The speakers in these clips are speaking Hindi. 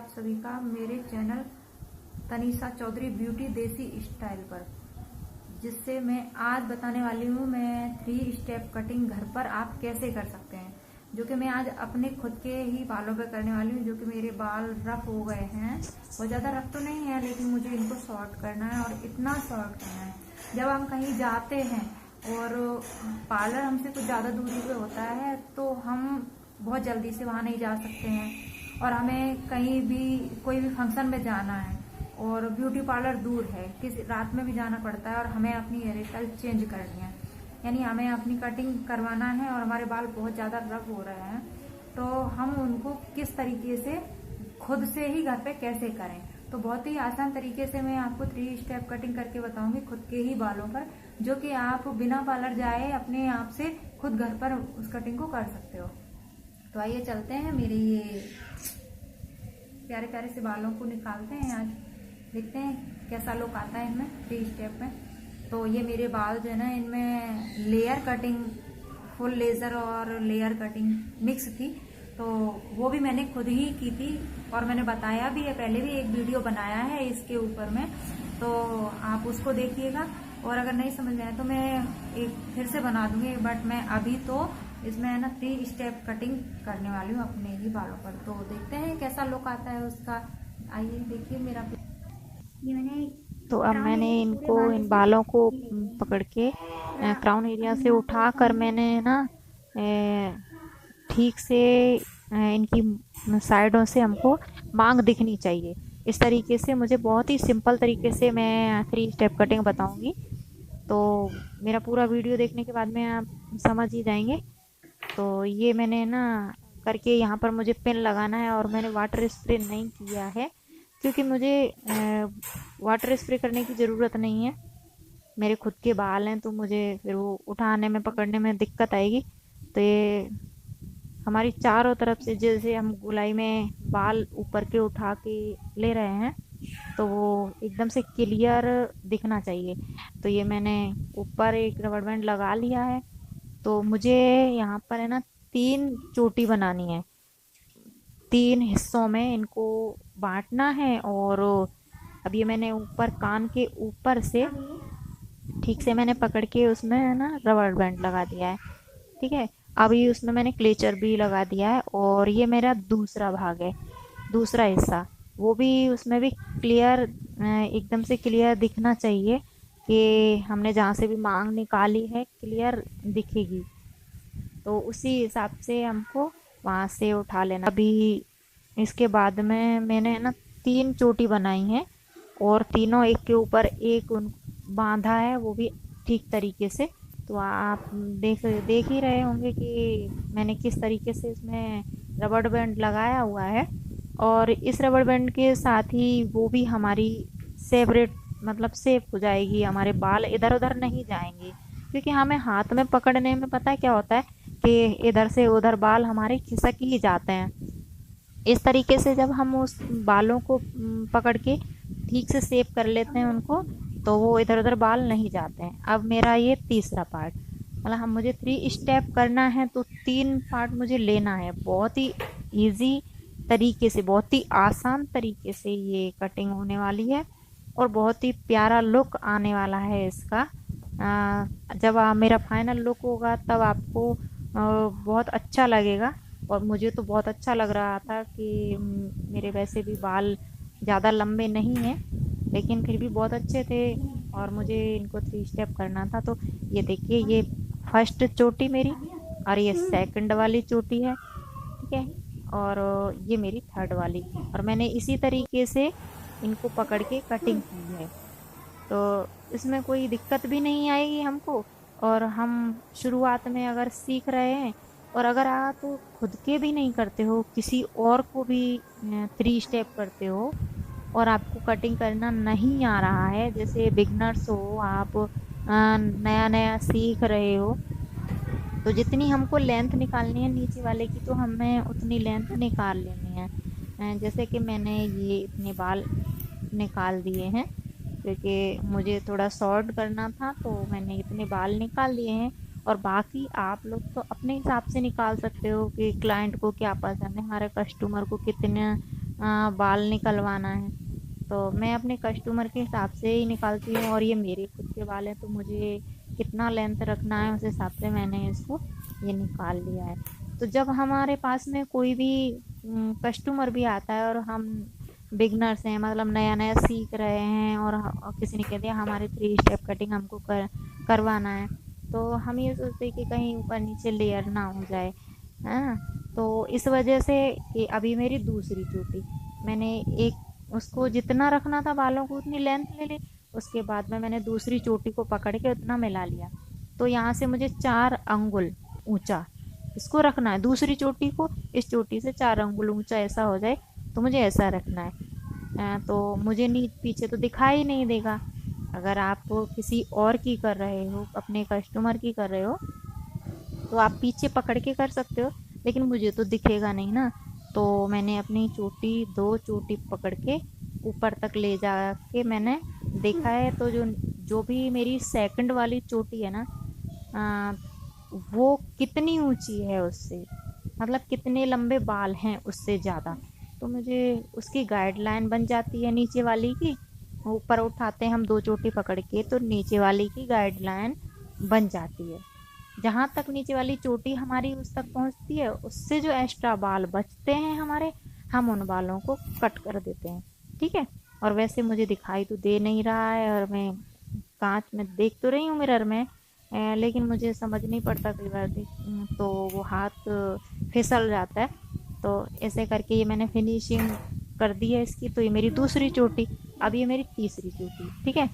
आप सभी का मेरे चैनल तनीषा चौधरी ब्यूटी देसी स्टाइल पर, जिससे मैं आज बताने वाली हूँ मैं 3 स्टेप कटिंग घर पर आप कैसे कर सकते हैं। जो कि मैं आज अपने खुद के ही बालों पे करने वाली हूँ। जो कि मेरे बाल रफ हो गए हैं, बहुत ज़्यादा रफ तो नहीं है, लेकिन मुझे इनको शॉर्ट करना है और इतना शॉर्ट करना है। जब हम कहीं जाते हैं और पार्लर हमसे कुछ ज़्यादा दूरी पे होता है तो हम बहुत जल्दी से वहाँ नहीं जा सकते हैं, और हमें कहीं भी कोई भी फंक्शन में जाना है और ब्यूटी पार्लर दूर है, किसी रात में भी जाना पड़ता है और हमें अपनी हेयर स्टाइल चेंज करनी है, यानी हमें अपनी कटिंग करवाना है और हमारे बाल बहुत ज़्यादा रफ हो रहे हैं, तो हम उनको किस तरीके से खुद से ही घर पे कैसे करें। तो बहुत ही आसान तरीके से मैं आपको 3 स्टेप कटिंग करके बताऊंगी खुद के ही बालों पर, जो कि आप बिना पार्लर जाए अपने आप से खुद घर पर उस कटिंग को कर सकते हो। तो आइए चलते हैं, मेरे ये प्यारे प्यारे से बालों को निकालते हैं। आज देखते हैं कैसा लुक आता है इनमें 3 स्टेप में। तो ये मेरे बाल जो है ना, इनमें लेयर कटिंग, फुल लेजर और लेयर कटिंग मिक्स थी, तो वो भी मैंने खुद ही की थी और मैंने बताया भी है, पहले भी एक वीडियो बनाया है इसके ऊपर में, तो आप उसको देखिएगा। और अगर नहीं समझ में आए तो मैं एक फिर से बना दूंगी, बट मैं अभी तो इसमें है ना 3 स्टेप कटिंग करने वाली हूँ अपने ही बालों पर। तो देखते हैं कैसा लुक आता है उसका। आइए देखिए मेरा ये मैंने तो अब मैंने इनको इन बालों को पकड़ के क्राउन एरिया से उठा कर मैंने ना ठीक से इनकी साइडों से हमको मांग दिखनी चाहिए। इस तरीके से मुझे बहुत ही सिंपल तरीके से मैं 3 स्टेप कटिंग बताऊंगी, तो मेरा पूरा वीडियो देखने के बाद में आप समझ ही जाएंगे। तो ये मैंने ना करके यहाँ पर मुझे पिन लगाना है, और मैंने वाटर स्प्रे नहीं किया है क्योंकि मुझे वाटर स्प्रे करने की ज़रूरत नहीं है। मेरे खुद के बाल हैं तो मुझे फिर वो उठाने में पकड़ने में दिक्कत आएगी। तो ये हमारी चारों तरफ से जैसे हम गोलाई में बाल ऊपर के उठा के ले रहे हैं तो वो एकदम से क्लियर दिखना चाहिए। तो ये मैंने ऊपर एक रबड़ बैंड लगा लिया है। तो मुझे यहाँ पर है ना 3 चोटी बनानी है, 3 हिस्सों में इनको बांटना है। और अब ये मैंने ऊपर कान के ऊपर से ठीक से मैंने पकड़ के उसमें है ना रबड़ बैंड लगा दिया है। ठीक है, अभी उसमें मैंने क्लेचर भी लगा दिया है, और ये मेरा दूसरा भाग है, दूसरा हिस्सा, वो भी उसमें भी क्लियर एकदम से क्लियर दिखना चाहिए कि हमने जहाँ से भी मांग निकाली है क्लियर दिखेगी। तो उसी हिसाब से हमको वहाँ से उठा लेना। अभी इसके बाद में मैंने है ना 3 चोटी बनाई हैं, और तीनों एक के ऊपर एक उन बांधा है, वो भी ठीक तरीके से। तो आप देख ही रहे होंगे कि मैंने किस तरीके से इसमें रबड़ बैंड लगाया हुआ है। और इस रबड़ बैंड के साथ ही वो भी हमारी सेपरेट मतलब सेफ हो जाएगी, हमारे बाल इधर उधर नहीं जाएंगे। क्योंकि हमें हाथ में पकड़ने में पता है क्या होता है कि इधर से उधर बाल हमारे खिसक ही जाते हैं। इस तरीके से जब हम उस बालों को पकड़ के ठीक से सेव कर लेते हैं उनको, तो वो इधर उधर बाल नहीं जाते हैं। अब मेरा ये तीसरा पार्ट, मतलब हम मुझे 3 स्टेप करना है तो 3 पार्ट मुझे लेना है। बहुत ही इजी तरीके से, बहुत ही आसान तरीके से ये कटिंग होने वाली है, और बहुत ही प्यारा लुक आने वाला है इसका। जब मेरा फाइनल लुक होगा तब आपको बहुत अच्छा लगेगा। और मुझे तो बहुत अच्छा लग रहा था कि मेरे वैसे भी बाल ज़्यादा लंबे नहीं हैं, लेकिन फिर भी बहुत अच्छे थे, और मुझे इनको 3 स्टेप करना था। तो ये देखिए, ये फर्स्ट चोटी मेरी, और ये सेकंड वाली चोटी है, ठीक है, और ये मेरी थर्ड वाली। और मैंने इसी तरीके से इनको पकड़ के कटिंग की है, तो इसमें कोई दिक्कत भी नहीं आएगी हमको। और हम शुरुआत में अगर सीख रहे हैं, और अगर आप खुद के भी नहीं करते हो, किसी और को भी 3 स्टेप करते हो और आपको कटिंग करना नहीं आ रहा है, जैसे बिगनर्स हो आप, नया नया सीख रहे हो, तो जितनी हमको लेंथ निकालनी है नीचे वाले की, तो हमें उतनी लेंथ निकाल लेनी है। जैसे कि मैंने ये इतने बाल निकाल दिए हैं क्योंकि मुझे थोड़ा शॉर्ट करना था, तो मैंने इतने बाल निकाल दिए हैं। और बाकी आप लोग तो अपने हिसाब से निकाल सकते हो कि क्लाइंट को क्या पसंद है, हमारे कस्टमर को कितना बाल निकलवाना है तो मैं अपने कस्टमर के हिसाब से ही निकालती हूँ, और ये मेरे खुद के बाल हैं तो मुझे कितना लेंथ रखना है उस हिसाब से मैंने इसको ये निकाल लिया है। तो जब हमारे पास में कोई भी कस्टमर भी आता है और हम बिगनर्स हैं, मतलब नया नया सीख रहे हैं, और किसी ने कह दिया हमारे 3 स्टेप कटिंग हमको करवाना है, तो हम ये सोचते हैं कि कहीं ऊपर नीचे लेयर ना हो जाए, है ना। तो इस वजह से कि अभी मेरी दूसरी चोटी, मैंने एक उसको जितना रखना था बालों को उतनी लेंथ ले ली, उसके बाद में मैंने दूसरी चोटी को पकड़ के उतना मिला लिया। तो यहाँ से मुझे 4 अंगुल ऊंचा इसको रखना है, दूसरी चोटी को इस चोटी से 4 अंगुल ऊंचा ऐसा हो जाए, तो मुझे ऐसा रखना है। तो मुझे नी पीछे तो दिखाई नहीं देगा। अगर आप किसी और की कर रहे हो, अपने कस्टमर की कर रहे हो, तो आप पीछे पकड़ के कर सकते हो, लेकिन मुझे तो दिखेगा नहीं ना। तो मैंने अपनी चोटी 2 चोटी पकड़ के ऊपर तक ले जा के मैंने देखा है, तो जो जो भी मेरी सेकंड वाली चोटी है ना, आ, वो कितनी ऊंची है उससे, मतलब कितने लंबे बाल हैं उससे ज़्यादा, तो मुझे उसकी गाइडलाइन बन जाती है नीचे वाली की। ऊपर उठाते हैं हम 2 चोटी पकड़ के, तो नीचे वाली की गाइडलाइन बन जाती है। जहाँ तक नीचे वाली चोटी हमारी उस तक पहुँचती है, उससे जो एक्स्ट्रा बाल बचते हैं हमारे, हम उन बालों को कट कर देते हैं, ठीक है। और वैसे मुझे दिखाई तो दे नहीं रहा है, और मैं कांच में देख तो रही हूँ मिरर में, लेकिन मुझे समझ नहीं पड़ता कई बार तो वो हाथ फिसल जाता है। तो ऐसे करके ये मैंने फिनिशिंग कर दी है इसकी। तो ये मेरी दूसरी चोटी, अब ये मेरी तीसरी चोटी, ठीक है।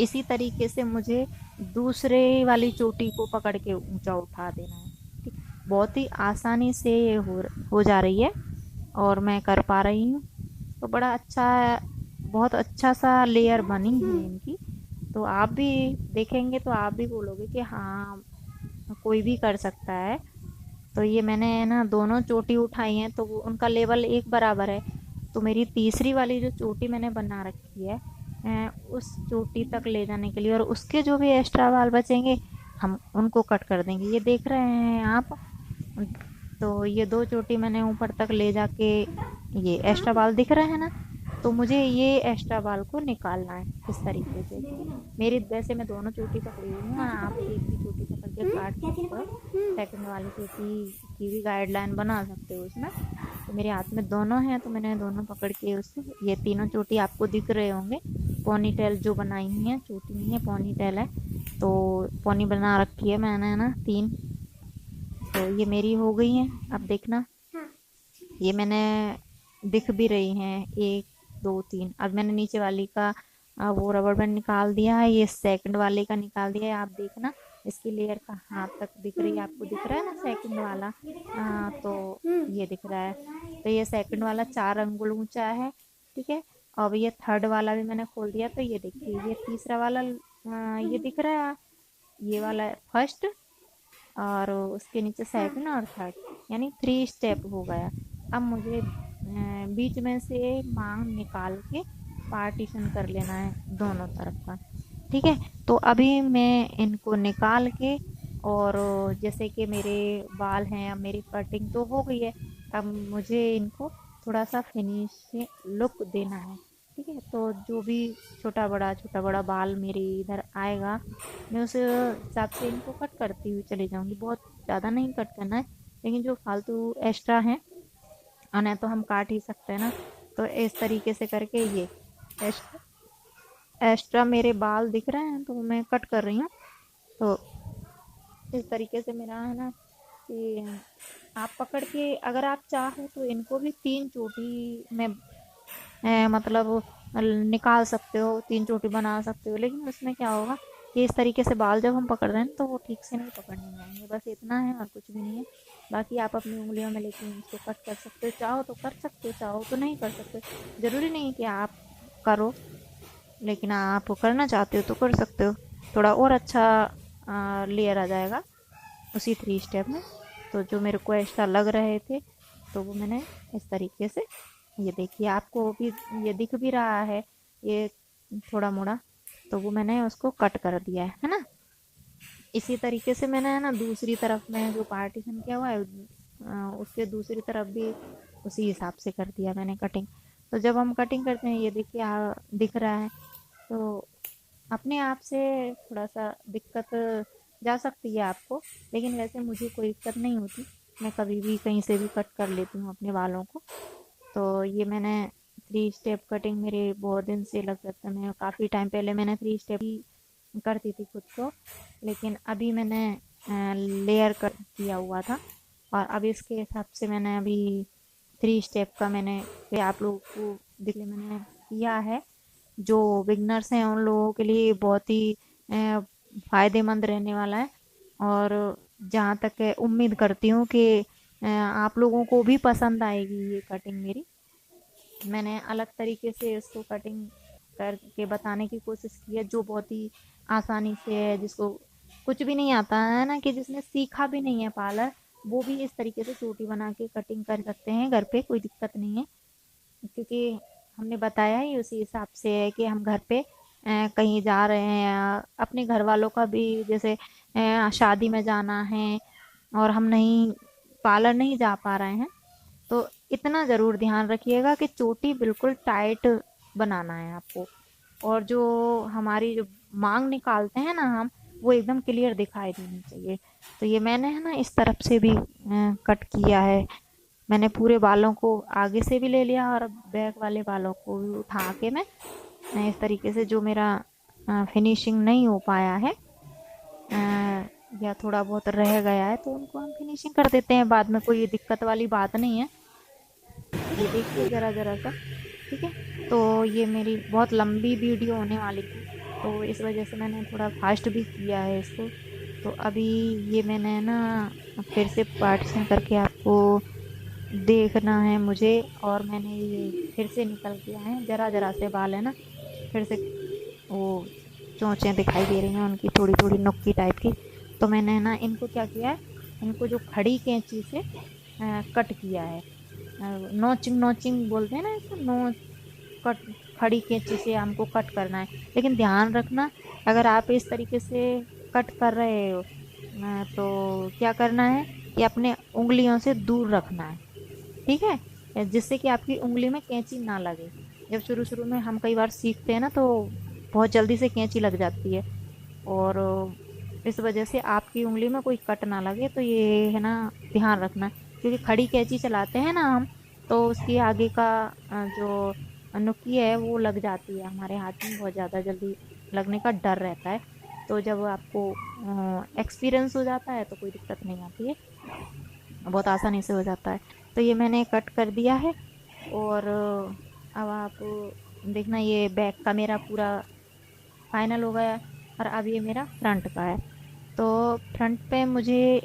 इसी तरीके से मुझे दूसरे वाली चोटी को पकड़ के ऊंचा उठा देना है, ठीक। बहुत ही आसानी से ये हो जा रही है, और मैं कर पा रही हूँ। तो बड़ा अच्छा, बहुत अच्छा सा लेयर बनी है इनकी। तो आप भी देखेंगे तो आप भी बोलोगे कि हाँ, कोई भी कर सकता है। तो ये मैंने ना दोनों चोटी उठाई हैं, तो वो उनका लेवल एक बराबर है। तो मेरी तीसरी वाली जो चोटी मैंने बना रखी है, उस चोटी तक ले जाने के लिए, और उसके जो भी एक्स्ट्रा बाल बचेंगे हम उनको कट कर देंगे। ये देख रहे हैं आप, तो ये 2 चोटी मैंने ऊपर तक ले जाके, ये एक्स्ट्रा बाल दिख रहे हैं ना, तो मुझे ये एक्स्ट्रा बाल को निकालना है इस तरीके से। मेरी वैसे मैं दोनों चोटी पकड़ी हुई हूँ, आप एक भी चोटी पकड़ के काट सकते हो, सेकंड वाली चोटी की भी गाइडलाइन बना सकते हो उसमें। तो मेरे हाथ में दोनों हैं, तो मैंने दोनों पकड़ के उससे, ये तीनों चोटी आपको दिख रहे होंगे, पोनी टेल जो बनाई हुई है, चोटी नहीं है पोनी टेल है। तो पोनी बना रखी है मैंने ना 3। तो ये मेरी हो गई हैं, अब देखना, ये मैंने दिख भी रही हैं 1 2 3। अब मैंने नीचे वाली का वो रबर बैंड निकाल दिया है, ये सेकंड वाले का निकाल दिया है। आप देखना इसकी लेयर का हाथ तक दिख रही है, आपको दिख रहा है ना सेकंड वाला, तो ये दिख रहा है। तो ये सेकंड वाला 4 अंगुल ऊंचा है, ठीक है। अब ये थर्ड वाला भी मैंने खोल दिया, तो ये देखिए ये तीसरा वाला ये दिख रहा है, ये वाला फर्स्ट, और उसके नीचे सेकंड और थर्ड, यानी 3 स्टेप हो गया। अब मुझे बीच में से मांग निकाल के पार्टीशन कर लेना है दोनों तरफ का, ठीक है। तो अभी मैं इनको निकाल के, और जैसे कि मेरे बाल हैं, अब मेरी कटिंग तो हो गई है, अब मुझे इनको थोड़ा सा फिनिशिंग लुक देना है, ठीक है। तो जो भी छोटा बड़ा बाल मेरे इधर आएगा, मैं उस हिसाब से इनको कट करती हुई चली जाऊंगी। बहुत ज़्यादा नहीं कट करना है, लेकिन जो फालतू एक्स्ट्रा है, नहीं तो हम काट ही सकते हैं ना। तो इस तरीके से करके ये एक्स्ट्रा मेरे बाल दिख रहे हैं, तो मैं कट कर रही हूँ। तो इस तरीके से मेरा है ना कि आप पकड़ के, अगर आप चाहो तो इनको भी 3 चोटी में मतलब निकाल सकते हो, 3 चोटी बना सकते हो। लेकिन उसमें क्या होगा कि इस तरीके से बाल जब हम पकड़ रहे हैं तो वो ठीक से नहीं पकड़ने में आएंगे, बस इतना है और कुछ भी नहीं है। बाकी आप अपनी उंगलियों में लेके इसको कट कर सकते हो, चाहो तो कर सकते हो, चाहो तो नहीं कर सकते। ज़रूरी नहीं कि आप करो, लेकिन आप करना चाहते हो तो कर सकते हो। थोड़ा और अच्छा लेयर आ जाएगा उसी 3 स्टेप में। तो जो मेरे को एक्स्ट्रा लग रहे थे, तो वो मैंने इस तरीके से, ये देखिए आपको भी ये दिख भी रहा है, ये थोड़ा मोड़ा, तो वो मैंने उसको कट कर दिया है ना। इसी तरीके से मैंने है ना दूसरी तरफ में जो पार्टीशन किया हुआ है, उसके दूसरी तरफ भी उसी हिसाब से कर दिया मैंने कटिंग। तो जब हम कटिंग करते हैं, ये देखिए दिख रहा है, तो अपने आप से थोड़ा सा दिक्कत जा सकती है आपको, लेकिन वैसे मुझे कोई दिक्कत नहीं होती। मैं कभी भी कहीं से भी कट कर लेती हूँ अपने बालों को। तो ये मैंने 3 स्टेप कटिंग मेरे बहुत दिन से लग सकता है, मैं काफ़ी टाइम पहले मैंने 3 स्टेप ही करती थी खुद को, लेकिन अभी मैंने लेयर कट किया हुआ था, और अब इसके हिसाब से मैंने अभी 3 स्टेप का मैंने आप लोगों को दिखने मैंने किया है। जो बिगनर्स हैं उन लोगों के लिए बहुत ही फ़ायदेमंद रहने वाला है, और जहाँ तक है उम्मीद करती हूँ कि आप लोगों को भी पसंद आएगी ये कटिंग मेरी। मैंने अलग तरीके से इसको कटिंग करके बताने की कोशिश की है, जो बहुत ही आसानी से है, जिसको कुछ भी नहीं आता है ना, कि जिसने सीखा भी नहीं है पार्लर, वो भी इस तरीके से चोटी बना के कटिंग कर सकते हैं घर पे, कोई दिक्कत नहीं है। क्योंकि हमने बताया ही उसी हिसाब से है कि हम घर पे कहीं जा रहे हैं, या अपने घर वालों का भी जैसे शादी में जाना है और हम नहीं पार्लर नहीं जा पा रहे हैं, तो इतना ज़रूर ध्यान रखिएगा कि चोटी बिल्कुल टाइट बनाना है आपको, और जो हमारी जो मांग निकालते हैं ना हम, वो एकदम क्लियर दिखाई देनी चाहिए। तो ये मैंने है ना इस तरफ से भी कट किया है। मैंने पूरे बालों को आगे से भी ले लिया, और बैक वाले बालों को भी उठा के मैं इस तरीके से, जो मेरा फिनिशिंग नहीं हो पाया है या थोड़ा बहुत रह गया है, तो उनको हम फिनिशिंग कर देते हैं बाद में, कोई दिक्कत वाली बात नहीं है। ये देखिए ज़रा ज़रा सा, ठीक है। तो ये मेरी बहुत लंबी वीडियो होने वाली थी, तो इस वजह से मैंने थोड़ा फास्ट भी किया है इसको। तो अभी ये मैंने ना फिर से पार्टीशन करके आपको देखना है मुझे, और मैंने ये फिर से निकल किया है, ज़रा ज़रा से बाल है ना, फिर से वो चोंचें दिखाई दे रही हैं उनकी, थोड़ी थोड़ी नुक्की टाइप की। तो मैंने ना इनको क्या किया है, इनको जो खड़ी कैंची से कट किया है, नोचिंग नोचिंग बोलते हैं ना इसको, नोच कट, खड़ी कैंची से हमको कट करना है। लेकिन ध्यान रखना, अगर आप इस तरीके से कट कर रहे हो तो क्या करना है कि अपने उंगलियों से दूर रखना है, ठीक है, जिससे कि आपकी उंगली में कैंची ना लगे। जब शुरू शुरू में हम कई बार सीखते हैं ना, तो बहुत जल्दी से कैंची लग जाती है, और इस वजह से आपकी उंगली में कोई कट ना लगे। तो ये है ना ध्यान रखना, क्योंकि खड़ी कैंची चलाते हैं ना हम, तो उसकी आगे का जो नुकी है वो लग जाती है हमारे हाथ में, बहुत ज़्यादा जल्दी लगने का डर रहता है। तो जब आपको एक्सपीरियंस हो जाता है तो कोई दिक्कत नहीं आती है, बहुत आसानी से हो जाता है। तो ये मैंने कट कर दिया है, और अब आप देखना, ये बैक का मेरा पूरा फाइनल हो गया है, और अब ये मेरा फ्रंट का है। तो फ्रंट पे मुझे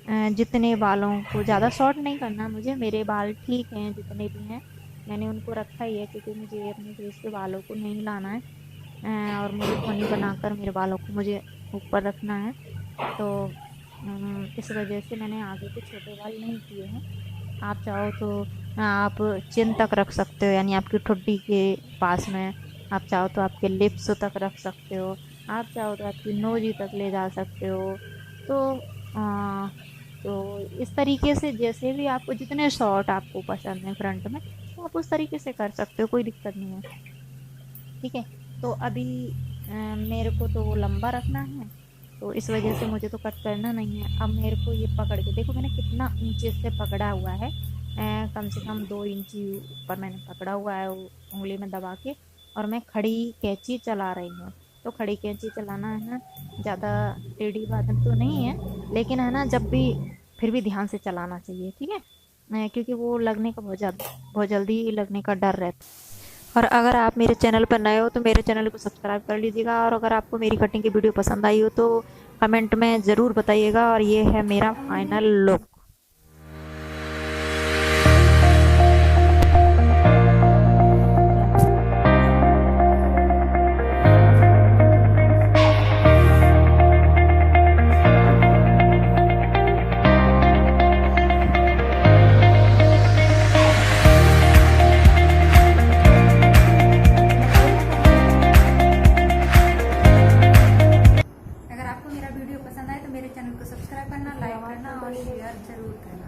जितने बालों को ज़्यादा शॉर्ट नहीं करना, मुझे मेरे बाल ठीक हैं जितने भी हैं, मैंने उनको रखा ही है, क्योंकि मुझे अपने फेस के बालों को नहीं लाना है, और मुझे पनी बनाकर मेरे बालों को मुझे ऊपर रखना है। तो इस वजह से मैंने आगे के छोटे बाल नहीं किए हैं। आप चाहो तो आप चिन तक रख सकते हो, यानी आपकी ठुड्डी के पास में, आप चाहो तो आपके लिप्स तक रख सकते हो, आप चाहो तो आपकी नोजी तक ले जा सकते हो। तो इस तरीके से जैसे भी आपको, जितने शॉर्ट आपको पसंद है फ्रंट में, तो आप उस तरीके से कर सकते हो, कोई दिक्कत नहीं है, ठीक है। तो अभी मेरे को तो लंबा रखना है, तो इस वजह से मुझे तो कट करना नहीं है। अब मेरे को ये पकड़ के देखो, मैंने कितना नीचे से पकड़ा हुआ है, कम से कम 2 इंची ऊपर मैंने पकड़ा हुआ है उंगली में दबा के, और मैं खड़ी कैंची चला रही हूँ। तो खड़ी कैंची चलाना है ना, ज़्यादा टेढ़ी बात तो नहीं है, लेकिन है ना जब भी, फिर भी ध्यान से चलाना चाहिए, ठीक है, क्योंकि वो लगने का बहुत जल्दी लगने का डर रहता है। और अगर आप मेरे चैनल पर नए हो तो मेरे चैनल को सब्सक्राइब कर लीजिएगा, और अगर आपको मेरी कटिंग की वीडियो पसंद आई हो तो कमेंट में ज़रूर बताइएगा। और ये है मेरा फाइनल लुक। अगर आपको मेरा वीडियो पसंद आए तो मेरे चैनल को सब्सक्राइब करना, लाइक करना और शेयर जरूर करना।